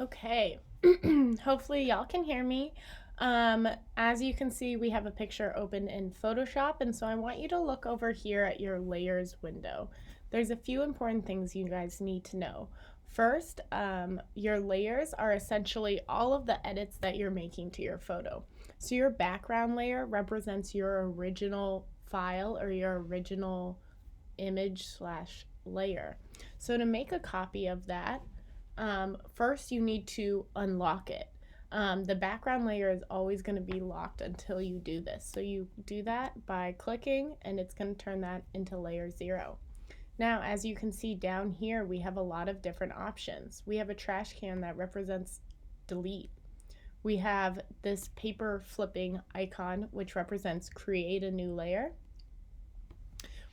Okay, hopefully y'all can hear me. As you can see, we have a picture open in Photoshop, and so I want you to look over here at your layers window. There's a few important things you guys need to know. First, your layers are essentially all of the edits that you're making to your photo. So your background layer represents your original file or your original image slash layer. So to make a copy of that, first you need to unlock it. The background layer is always going to be locked until you do this. So you do that by clicking and it's going to turn that into layer 0. Now, as you can see down here, we have a lot of different options. We have a trash can that represents delete. We have this paper flipping icon, which represents create a new layer.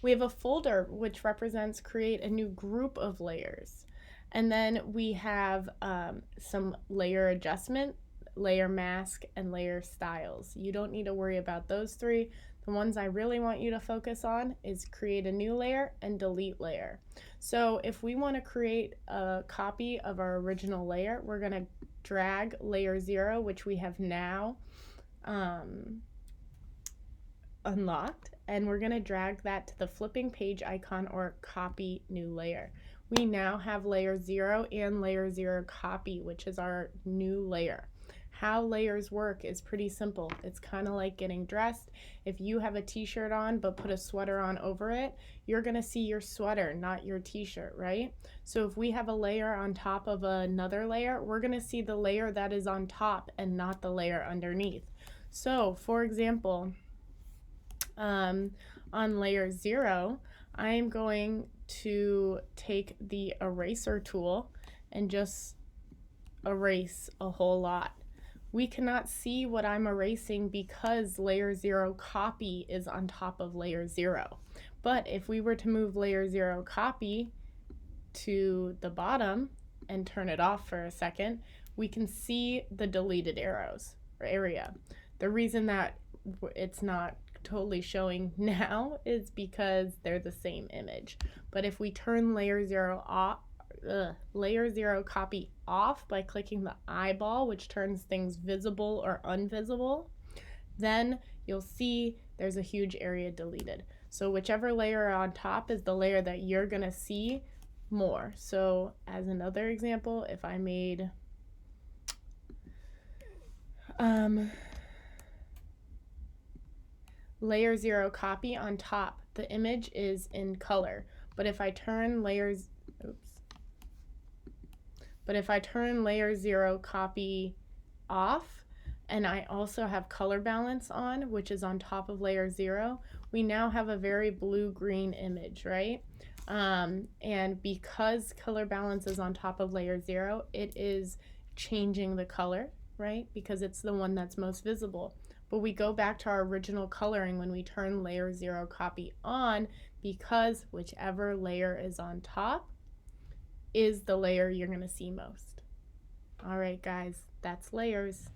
We have a folder, which represents create a new group of layers. And then we have some layer adjustment, layer mask, and layer styles. You don't need to worry about those three. The ones I really want you to focus on is create a new layer and delete layer. So if we want to create a copy of our original layer, we're going to drag layer 0, which we have now unlocked, and we're going to drag that to the flipping page icon or copy new layer. We now have layer 0 and layer 0 copy, which is our new layer. How layers work is pretty simple. It's kind of like getting dressed. If you have a t-shirt on but put a sweater on over it, you're going to see your sweater, not your t-shirt, right? So if we have a layer on top of another layer, we're going to see the layer that is on top and not the layer underneath. So for example, on layer 0, I'm going to take the eraser tool and just erase a whole lot. We cannot see what I'm erasing because layer 0 copy is on top of layer 0. But if we were to move layer 0 copy to the bottom and turn it off for a second, we can see the deleted arrows or area. The reason that it's not totally showing now is because they're the same image. But if we turn layer 0 off, layer 0 copy off by clicking the eyeball, which turns things visible or invisible, then you'll see there's a huge area deleted. So whichever layer on top is the layer that you're going to see more. So as another example, if I made layer 0 copy on top, the image is in color. But if I turn layer 0 copy off, and I also have color balance on, which is on top of layer 0, we now have a very blue-green image, right? And because color balance is on top of layer 0, it is changing the color, right? Because it's the one that's most visible. But we go back to our original coloring when we turn layer 0 copy on, because whichever layer is on top is the layer you're going to see most. All right, guys, that's layers.